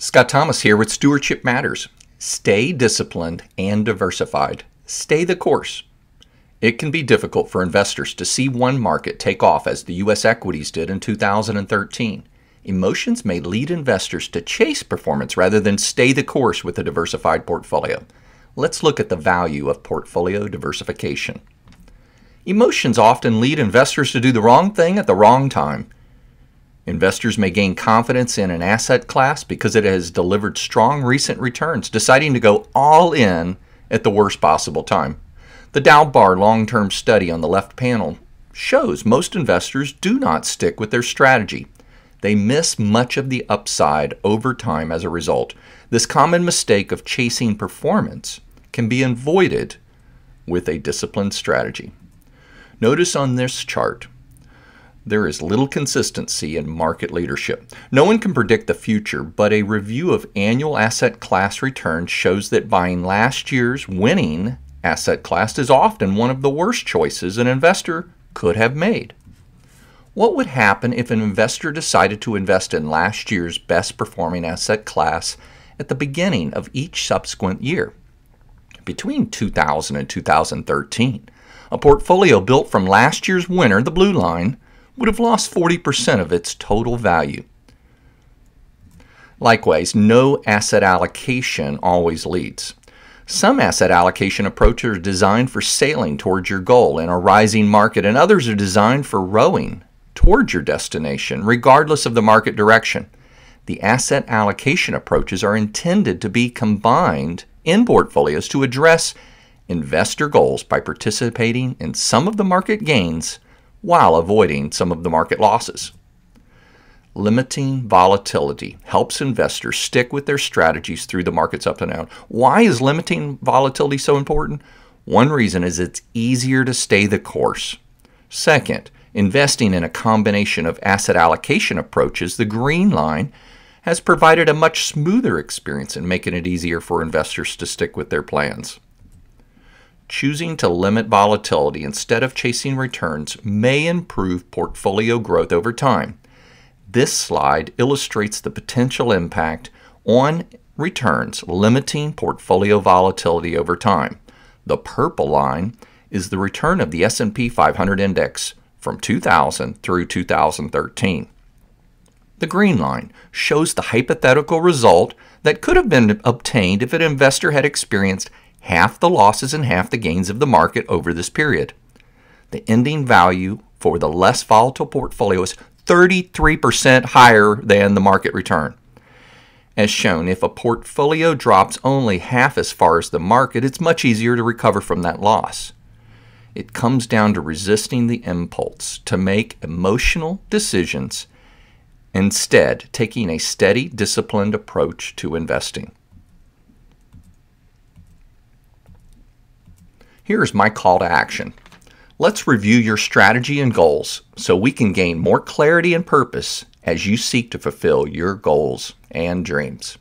Scott Thomas here with Stewardship Matters. Stay disciplined and diversified. Stay the course. It can be difficult for investors to see one market take off as the U.S. equities did in 2013. Emotions may lead investors to chase performance rather than stay the course with a diversified portfolio. Let's look at the value of portfolio diversification. Emotions often lead investors to do the wrong thing at the wrong time. Investors may gain confidence in an asset class because it has delivered strong recent returns, deciding to go all in at the worst possible time. The Dow Bar long-term study on the left panel shows most investors do not stick with their strategy. They miss much of the upside over time as a result. This common mistake of chasing performance can be avoided with a disciplined strategy. Notice on this chart, there is little consistency in market leadership. No one can predict the future, but a review of annual asset class returns shows that buying last year's winning asset class is often one of the worst choices an investor could have made. What would happen if an investor decided to invest in last year's best performing asset class at the beginning of each subsequent year? Between 2000 and 2013, a portfolio built from last year's winner, the blue line, would have lost 40% of its total value. Likewise, no asset allocation always leads. Some asset allocation approaches are designed for sailing towards your goal in a rising market, and others are designed for rowing towards your destination, regardless of the market direction. The asset allocation approaches are intended to be combined in portfolios to address investor goals by participating in some of the market gains while avoiding some of the market losses. Limiting volatility helps investors stick with their strategies through the market's up and down. Why is limiting volatility so important? One reason is it's easier to stay the course. Second, investing in a combination of asset allocation approaches, the green line, has provided a much smoother experience in making it easier for investors to stick with their plans. Choosing to limit volatility instead of chasing returns may improve portfolio growth over time. This slide illustrates the potential impact on returns limiting portfolio volatility over time. The purple line is the return of the S&P 500 index from 2000 through 2013. The green line shows the hypothetical result that could have been obtained if an investor had experienced half the losses and half the gains of the market over this period. The ending value for the less volatile portfolio is 33% higher than the market return. As shown, if a portfolio drops only half as far as the market, it's much easier to recover from that loss. It comes down to resisting the impulse to make emotional decisions, instead taking a steady, disciplined approach to investing. Here's my call to action. Let's review your strategy and goals so we can gain more clarity and purpose as you seek to fulfill your goals and dreams.